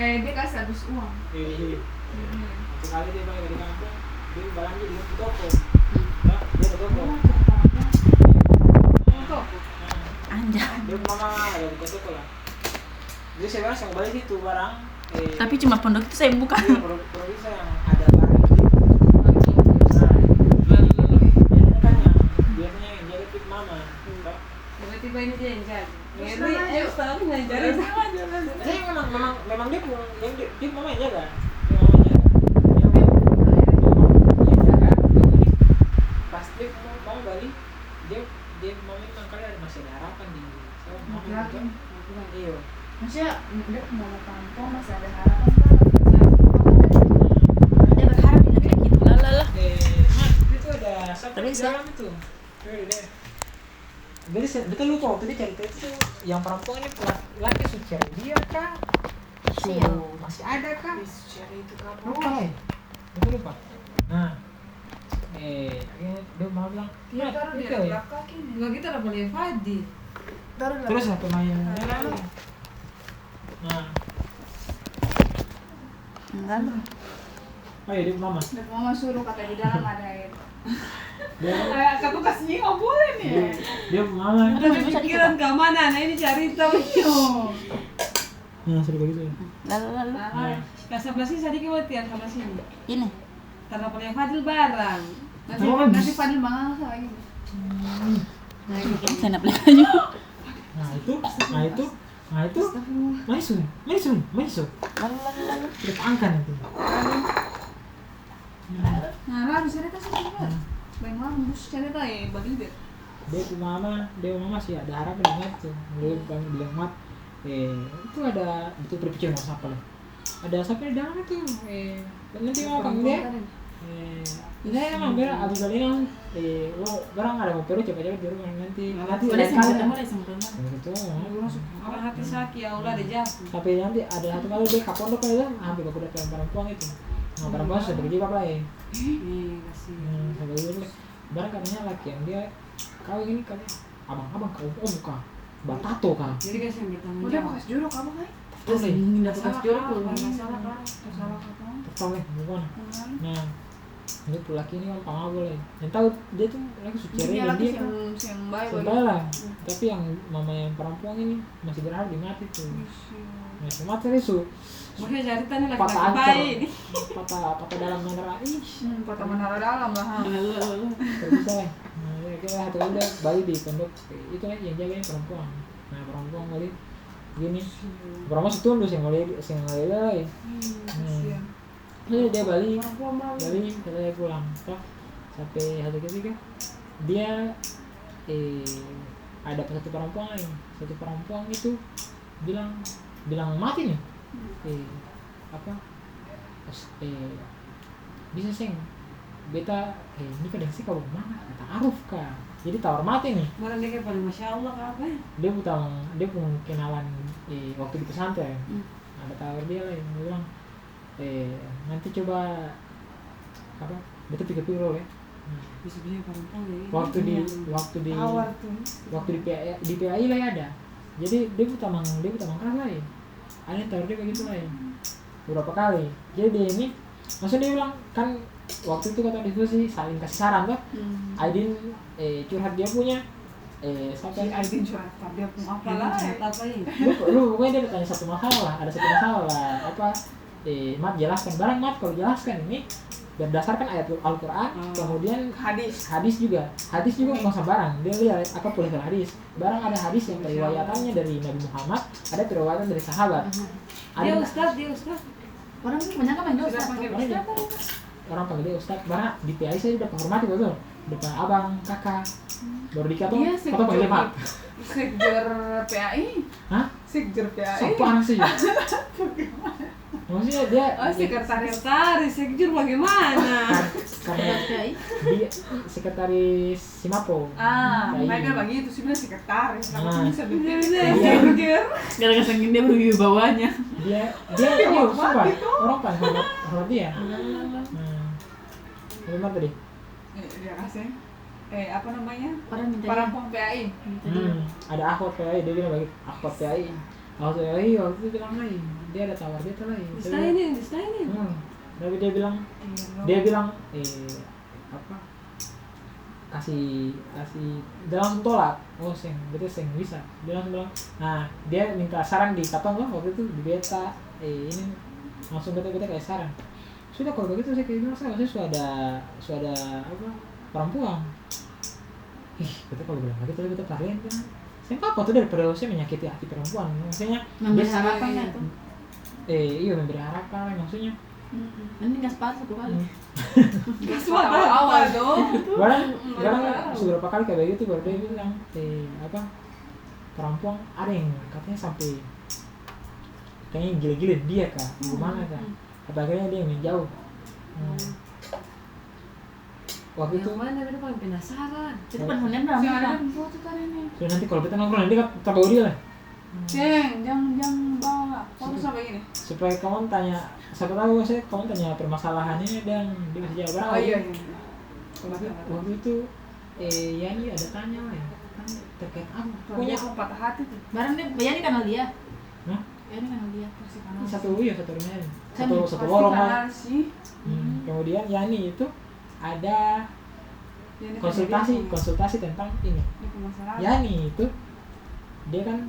Dia kasih habis uang. Sekali dia balik dari kampung, dia belanja di toko. Nah, dia ke toko. Toko. Anjay. Dia mama ada di toko lah. Jadi saya bilang saya mau balik itu barang. Tapi cuma pondok itu saya buka. Iya, produk bisa yang ada barang itu. Biasanya yang jaga tip mama. Tiba-tiba ini dia yang jaga. Jadi memang dia pun yang dia mama yang jaga. Pas dia mau balik, dia mau memang kali masih ada harapan di saya. Iya. Maksudnya dia mau kampung masih ada harapan Dia berharap di negeri gitu. Lah. Itu ada siapa di dalam itu? Jadi betul lupa waktu dia cerita itu yang perempuan ini laki suci dia kah? Masih ada kah? Cari itu kapan? Lupa ya? Betul lupa. Nah, dia mau bilang, Dia taruh di belakang ini. Enggak gitu lah boleh Fadi. Terus apa main? Nah, Enggak lah. oh iya dia mama. Dan mama suruh kata di dalam ada air. Dia Kata kasih nggak boleh nih. dia mama. Ada pikiran ke mana? Nah ini cari tahu. Nah, sudah begitu ya. Lalu. Kasih belas ini sedikit buat tiang sama sini. Ini. Karena punya Fadil barang. Nanti Fadil mangang lagi. Saya nak beli baju. Nah itu. Maisun. Lalu. Kita angkat itu. Nah, harus cerita sih juga. Bang Lambus cerita ya bagi dia. Dia mama sih ada harapan banget tuh. Dia bilang mat, itu ada betul berpikir mau siapa lah. Ada siapa di dalam itu. Nanti mau apa dia? Ini emang benar Abu Galina. Barang ada mau perlu cepat-cepat di rumah nanti. Boleh sama Gitu. Orang hati sakit ya Allah deh jatuh. Tapi nanti ada satu kali dia ke pondok aja, hampir aku dapat perempuan itu. Nah, perempuan sudah begitu apa ya? Kasih. Sampai dulu. Barang katanya laki yang dia kau ini kan abang kau bukan batato kan. Jadi kasih yang bertanggung Udah jawab. bekas jorok apa kan? Terus ingin dapat Salah jorok apa? belum? Salah kan? Salah apa? Tahu bukan. Nah, ini tuh laki ini kan pangau boleh. Yang tahu dia tuh laki suci Dia dan lagi dia kan yang baik. sebel lah. Tapi yang mama yang perempuan ini masih berharap dia mati tuh. Masih mati itu. Makanya cerita nih lagi Patah baik. patah dalam menara ih. Patah menara dalam lah. Bisa ya. Nah, kira satu udah balik di pondok itu lagi yang jagain perempuan. Nah, perempuan balik gini. Perempuan setundus yang ngeliat. Dia balik katanya pulang. Toh sampai hari ketiga dia ada satu perempuan lain. Satu perempuan itu bilang mati nih. Bisa seng beta ini kadang sih kau mana kata Aruf kah jadi tawar mati nih Barang dia kayak paling masya Allah apa ya? dia pun kenalan waktu di pesantren ada tawar dia lah yang bilang nanti coba apa beta pikir ya Bisa punya perempuan ya. waktu di PAI lah ya ada jadi dia putamang keras lah ya ada tawar dia begitu lah ya beberapa kali jadi dia ini maksudnya dia bilang kan waktu itu kata diskusi saling kasih saran tuh Aidin curhat dia punya Si Aidin curhat dia pun apa lah apa ini lu pokoknya dia bertanya ada satu masalah lah apa Mat jelaskan barang Mat kalau jelaskan ini berdasarkan ayat Al-Quran kemudian hadis juga bukan barang dia lihat apa boleh hadis barang ada hadis yang periwayatannya dari Nabi Muhammad ada periwayatan dari sahabat dia ustaz Orang tuh kebanyakan main dosa. Orang panggil dia ustaz barang di PAI saya udah menghormati betul depan abang kakak baru dikata atau panggil Mat Sekjer PAI hah? Sekjer PAI sopan sih maksudnya dia sekretaris sekjur bagaimana? Karena dia sekretaris Simapo. Mereka begitu sih bilang sekretaris. Kamu bisa bikin sekjur. Gara-gara saking dia berwibawanya. Dia sumpah orang kan hormat dia. Gimana tadi? Dia kasih. Apa namanya? Orang minta Perempuan PAI. Ada akhwat PAI dia bilang bagi akhwat PAI. waktu itu bilang lain, dia ada tawar beta lain. Distainin. Tapi dia bilang apa? Kasih dia langsung tolak. Oh betul bisa. Dia langsung bilang, nah dia minta saran di kapan loh waktu itu di beta. Ini langsung beta kayak saran. Sudah kalau begitu saya kayak bilang saya sudah apa perempuan. Betul kalau bilang begitu beta kalian kan. Saya apa tuh daripada saya menyakiti hati perempuan. Maksudnya memberi harapan itu. Iya memberi harapan maksudnya. Mending gas panas tuh kali. Gas awal dong. Barang beberapa kali kayak begitu baru dia bilang apa perempuan ada yang katanya sampai kayaknya gila-gila dia kak gimana kak apa akhirnya dia menjauh. Waktu itu mana beta paling penasaran. Itu penghunian berapa? Ada foto tadi nih. so nanti kalau kita nongkrong nanti kan terbawa dia lah. Jangan bawa foto sampai gini. Supaya kamu tanya, siapa tahu kamu tanya permasalahannya dan dia bisa jawab berapa. Iya. Waktu itu Yani ada tanya lah ya, terkait apa? Pokoknya aku patah hati tuh. Barang dia, Yani kenal dia. Hah? Yani kenal dia. Satu rumah satu lorong lah. Kemudian Yani itu ada konsultasi tentang ini. Yani itu dia kan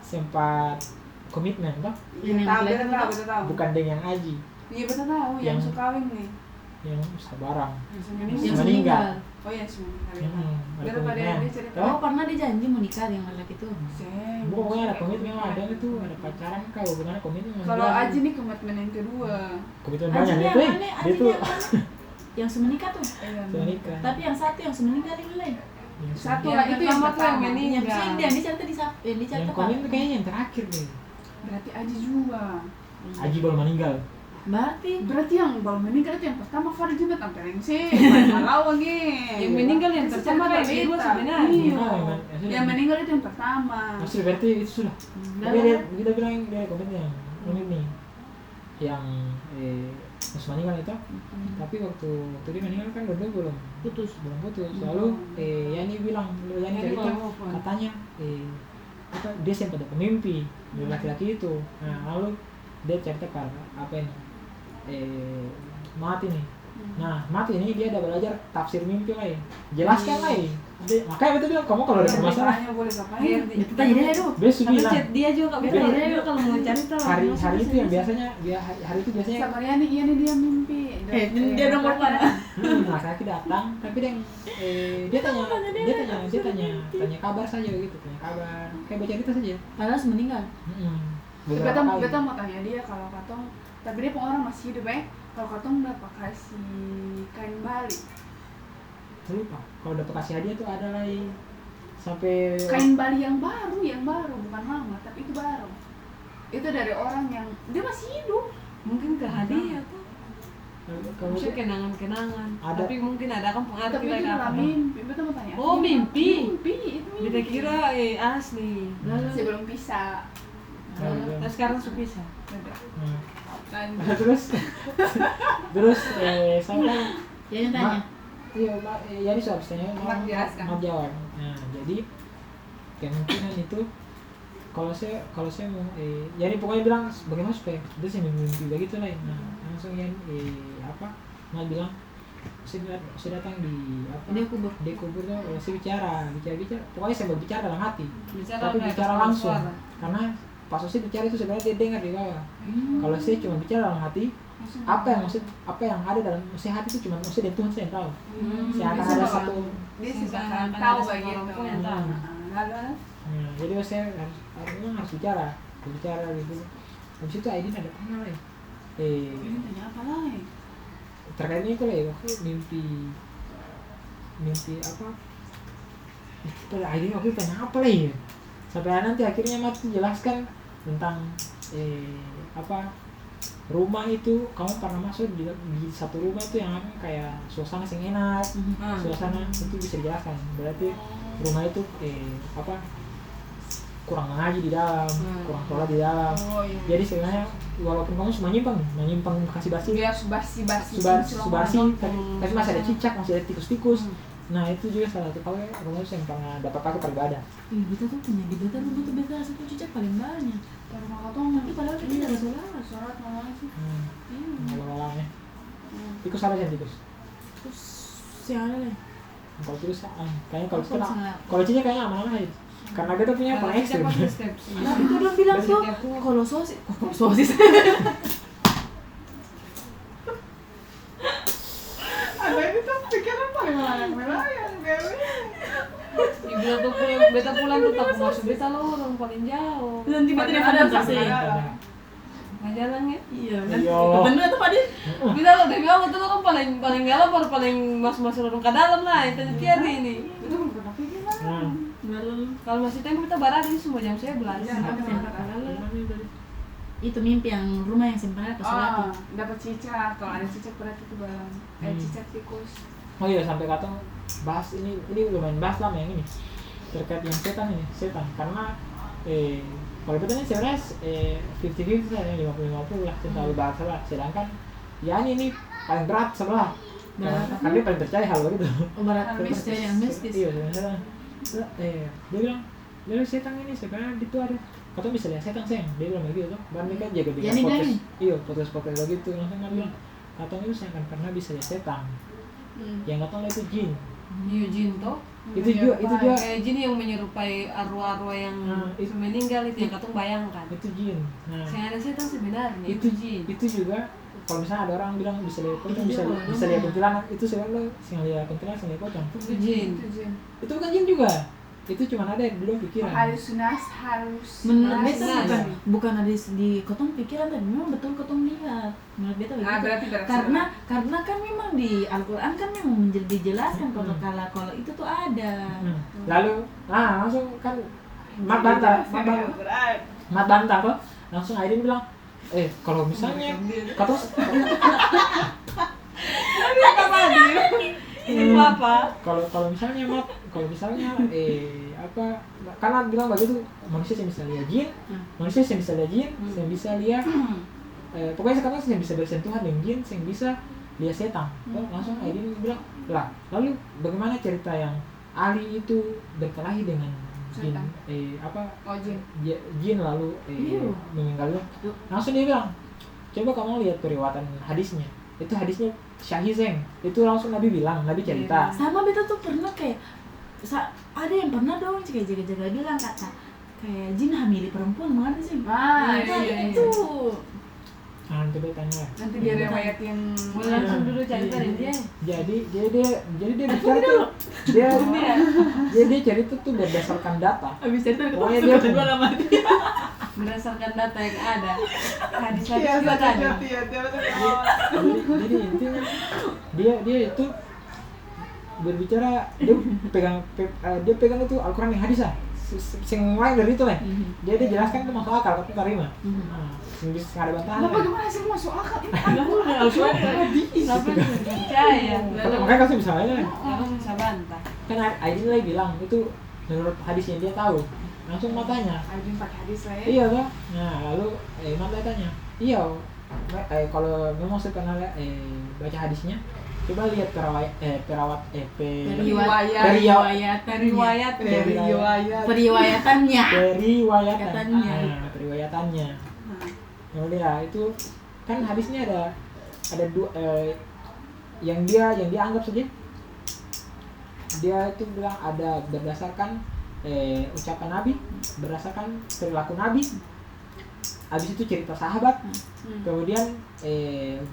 sempat komitmen toh? Iya, tahu. Bukan dengan yang Aji. Iya betul tahu yang suka kawin nih. Yang sabarang. Yang meninggal. Oh iya sih. Ada Daripada komitmen. dia cerita. Oh pernah dia janji mau nikah dengan laki itu. Pokoknya ada komitmen ada itu ada pacaran kau gimana komitmen. Kalau Aji nih komitmen yang kedua. Komitmen banyak Aji itu. yang mana? Aji Itu yang mana? Yang semenikah tuh. menikah. Tapi yang satu yang semeninggal ini lain. Satu Yang lah itu yang pertama pertama yang Yang meninggal. dia cerita di yang dicerita Yang komitmen kayaknya yang terakhir deh. Berarti Aji juga. Aji baru meninggal. Berarti yang baru meninggal itu yang pertama Farid juga tampil yang sih. Malah Yang meninggal yang pertama kan kedua sebenarnya. Yang meninggal itu yang pertama. Maksudnya berarti itu sudah. Tapi dia bilang dia komitmen nih. Yang pas meninggal itu. Tapi waktu dia meninggal kan berdua belum putus. Lalu Yani bilang, Yani cerita katanya dia sempat ada mimpi dari laki-laki itu. Nah, lalu dia cerita apa ini? Mati nih. Nah, mati ini dia ada belajar tafsir mimpi lah. Jelaskan lah. Makanya betul bilang kamu kalau ada permasalahan boleh ngapain? Kita tanya dia dulu. besok bilang Chat dia juga Kita tanya dia dulu kalau mau cari tahu. hari itu yang biasanya hari itu biasanya Sabar Yani dia mimpi. Dia nomor mana? laki-laki datang tapi dia tanya kabar saja gitu, tanya kabar kayak baca cerita saja. Padahal meninggal. Beta mau tanya dia kalau katong, tapi dia orang masih hidup kalau katong berapa kasih kain bali? Lupa. Kalau udah kasih hadiah tuh ada lagi sampai Kain bali yang baru bukan lama tapi itu baru. Itu dari orang yang dia masih hidup. Mungkin ke hadiah tuh. kamu Mungkin kenangan-kenangan. Ada. Tapi mungkin ada kan pengarti Tapi itu mereka. malah mimpi. Beta mau tanya. Oh, mimpi. Mimpi itu mimpi. Kita kira asli. Sebelum pisah. Nah, sekarang supisah. terus sampai Dia yang tanya. Iya, soal tanya Mak jelaskan. Mak jawab. Nah, jadi kemungkinan itu kalau saya mau jadi pokoknya bilang bagaimana supaya dia sih mimpi begitu lah. Nah, langsung yang Mak bilang saya datang di Dia kubur. Dia kubur tuh saya bicara pokoknya saya berbicara dalam hati tapi kayak bicara atas langsung suara. karena pas saya bicara itu sebenarnya dia dengar di bawah. Kalau saya cuma bicara dalam hati apa yang ada dalam hati itu cuma dan Tuhan saya yang tahu. Saya akan ada satu Dia sudah Akan tahu ada begitu. satu orang yang tahu. jadi saya harus bicara gitu. Habis itu Aidin ada pernah lah Ini tanya apa lagi? terkaitnya itu lah waktu mimpi apa itu Aidin waktu itu tanya apa lah sampai nanti akhirnya Mat jelaskan tentang rumah itu kamu pernah masuk di satu rumah itu yang kayak suasana yang enak, suasana itu bisa dijelaskan. Berarti rumah itu kurang mengaji di dalam, kurang sholat di dalam. Jadi sebenarnya walaupun kamu cuma menyimpang kasih basi, Biar subasi tapi masih ada cicak, masih ada tikus-tikus. Nah itu juga salah satu hal yang rumus yang pernah dapat pakai beribadah. Beta tuh punya di beta rumah tuh beta rasa tuh cicak paling banyak. Rumah katong Tapi padahal kita tidak salah. sholat malam sih. Malam-malamnya. Tikus ada sih tikus. Terus siapa deh? Kalau tikus kayaknya kalau Kalau kita misalnya- kalau cicak kayaknya aman-aman aja. Karena kita punya paling ekstrim. Tapi kadang bilang tuh kalau sosis Ada ini tuh pikiran paling melayang Dibilang tuh beta pulang tuh tak masuk beta lorong paling jauh. nanti beta tidak ada kasih. Nggak jalan ya? Iya, Iya. bener tuh Pak Din. Beta lo dia bilang itu orang paling galak baru paling masuk lorong ke dalam lah. Itu tiada ini. Itu belum pernah pikir lah. Kalau masih tempo kita barang ini semua jam 11. Iya, Itu mimpi yang rumah yang simpannya pas Oh, Selati. dapat cicak. Kalau ada cicak berarti itu barang. Cicak tikus. Oh iya sampai kata bahas ini lumayan bahas lama yang ini terkait yang setan karena kalau kita ini sebenarnya 50-50 lah 50-50 lah tentang bahasa lah sedangkan ya ini paling berat sebelah karena dia paling percaya hal begitu. Berat percaya yang mistis. Iya sebenarnya dia bilang setan ini sebenarnya itu ada kata bisa lihat setan sayang dia bilang begitu tuh baru mereka jaga Ya, ini podcast gani. iya podcast begitu langsung kan bilang kata itu saya akan pernah bisa lihat setan yang kata itu jin Iya jin toh. itu juga Kayak jin yang menyerupai arwah-arwah yang itu- meninggal itu yang katong bayangkan. itu jin nah Yang ada setan sebenarnya itu jin. itu juga kalau misalnya ada orang bilang bisa lihat pocong Itu bisa juga, bisa lihat kuntilanak itu sebenarnya sing lihat kuntilanak sing lihat pocong Itu jin. Itu jin. itu bukan jin juga itu cuma ada di dalam pikiran Harus. Menurut Nah, beta nah. bukan ada di kotong pikiran tapi memang betul kotong lihat. Menurut beta begitu. Berarti Karena kan memang di Al-Qur'an kan memang dijelaskan kalau itu tuh ada. lalu langsung kan mat bantah tuh langsung Aidin bilang kalau misalnya kata Ini apa? kalau misalnya apa karena bilang begitu manusia yang bisa lihat jin manusia yang bisa lihat jin yang bisa lihat pokoknya sekarang yang bisa bersentuhan dengan jin yang bisa lihat setan langsung Aidin bilang lah lalu bagaimana cerita yang Ali itu berkelahi dengan jin jin lalu meninggalnya langsung dia bilang coba kamu lihat periwatan hadisnya itu hadisnya Syahizeng itu langsung Nabi bilang Nabi cerita Sama beta tuh pernah kayak ada yang pernah dong kayak jaga-jaga bilang kata kayak jin hamili perempuan mengerti sih? Iya. Itu. nanti dia tanya Nanti dia rewayatin. Boleh langsung dulu cerita dari dia. jadi dia bicara tuh dia cerita tuh berdasarkan data Habis cerita pokoknya dia kedua lama dia. Berdasarkan data yang ada. Hadis-hadis juga ada. jadi intinya dia itu berbicara dia pegang itu Al-Quran yang hadis lah sing lain dari itu lah dia jelaskan itu masuk akal tapi terima sing ada bantahan Bagaimana sih masuk akal ini? Al-Qur'an hadis. Kenapa bisa percaya? makanya kasih bisa aja Lalu bisa bantah. kan Aidin lagi bilang itu menurut hadis yang dia tahu langsung matanya Aidin pakai hadis lah ya. iya kan nah lalu Iman tanya iya kalau memang saya pernah baca hadisnya coba lihat Periwayatannya. periwayatannya kemudian itu kan hadisnya ada dua yang dia anggap saja dia itu bilang ada berdasarkan ucapan Nabi berdasarkan perilaku Nabi habis itu cerita sahabat kemudian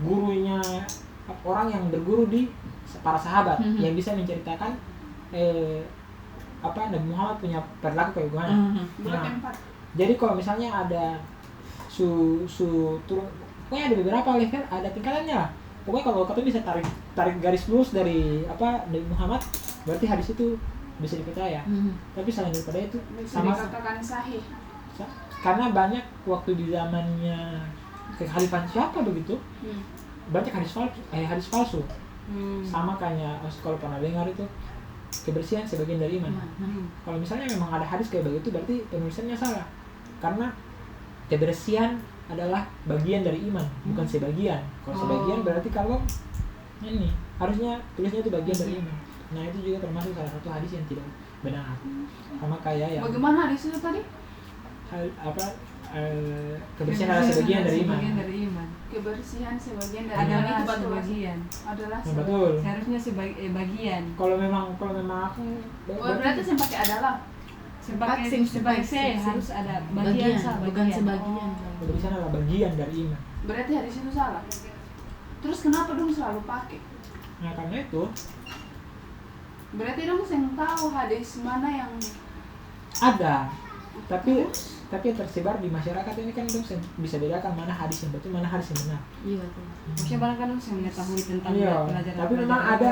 gurunya orang yang berguru di para sahabat yang bisa menceritakan Nabi Muhammad punya perilaku kayak gimana. Jadi kalau misalnya ada turun, pokoknya ada beberapa level, ada tingkatannya lah. Pokoknya kalau kata bisa tarik garis lurus dari Nabi Muhammad, berarti hadis itu bisa dipercaya. Tapi selain daripada itu Sama dikatakan sahih. Karena banyak waktu di zamannya kekhalifan siapa begitu. Banyak hadis palsu sama kayak kalau pernah dengar itu kebersihan sebagian dari iman. Kalau misalnya memang ada hadis kayak begitu berarti penulisannya salah karena kebersihan adalah bagian dari iman bukan sebagian. Kalau sebagian berarti kalau ini harusnya tulisnya itu bagian dari iman. Nah itu juga termasuk salah satu hadis yang tidak benar. Sama kayak yang Bagaimana hadis itu tadi? Kebersihan adalah sebagian dari iman. Kebersihan sebagian dari Adalah iman itu betul. sebagian. Adalah Nah, betul. Seharusnya bagian. Kalau memang aku Oh, berarti saya pakai adalah. Sebagai harus ada bagian, bukan sebagian. kebersihan adalah bagian dari iman. Berarti hadis itu salah. Terus kenapa dong selalu pakai? Nah karena itu Berarti dong saya tahu hadis mana yang ada, tapi yang tersebar di masyarakat ini kan dong bisa bedakan mana hadis yang betul, mana hadis yang benar. Iya betul. Maksudnya barang kan saya mengetahui tentang Iya. pelajaran. Tapi memang ada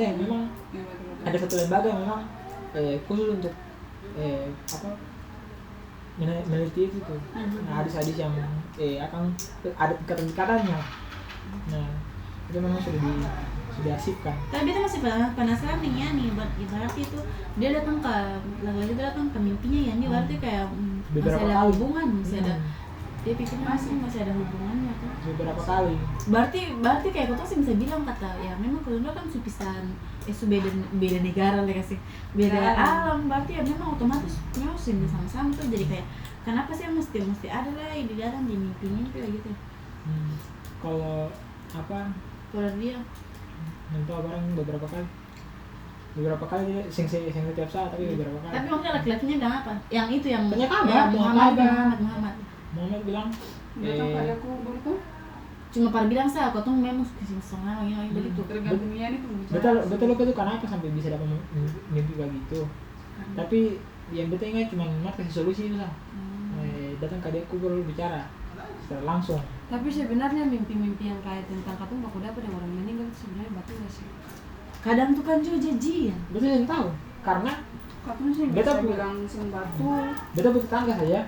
yang memang ya, betul-betul. ada satu lembaga yang memang khusus untuk meneliti itu tuh. Nah, hadis-hadis yang akan ada tingkatan-tingkatannya. Nah, itu memang sudah diarsipkan. Tapi kita masih penasaran nih ya nih, berarti itu dia datang ke lagi datang ke mimpinya ya, nih berarti kayak masih Beberapa ada kali. hubungan, masih ada, dia pikir masih ada hubungannya tuh. Beberapa kali. Berarti kayak kau tuh sih bisa bilang kata ya memang kalau kan supisan beda negara lah kasih beda alam, berarti ya memang otomatis memang sih sama-sama tuh, jadi kayak kenapa sih mesti ada lah di dalam di mimpi gitu. Kalau Kalau dia mentok barang beberapa kali dia sing setiap saat, tapi beberapa kali. tapi maksudnya laki-lakinya bilang apa? Yang itu yang Tanya kabar, ya, tanya Muhammad kabar. Muhammad bilang Datang pada kubur tuh cuma pada bilang saya kau tuh memang kesingsangan yang begitu. tergantung niat itu pembicaraan. betul itu kenapa sampai bisa dapat mimpi begitu. Tapi yang pentingnya cuma kasih solusi itu lah. Datang ke dia kubur bicara secara langsung. Tapi sebenarnya mimpi-mimpi yang kayak tentang katong baku dapat yang orang meninggal itu sebenarnya betul nggak sih? Kadang tuh kan juga janjian. Betul yang tahu karena Katanya sih Beta bisa pu- bilang sembatu. beta butuh tangga saja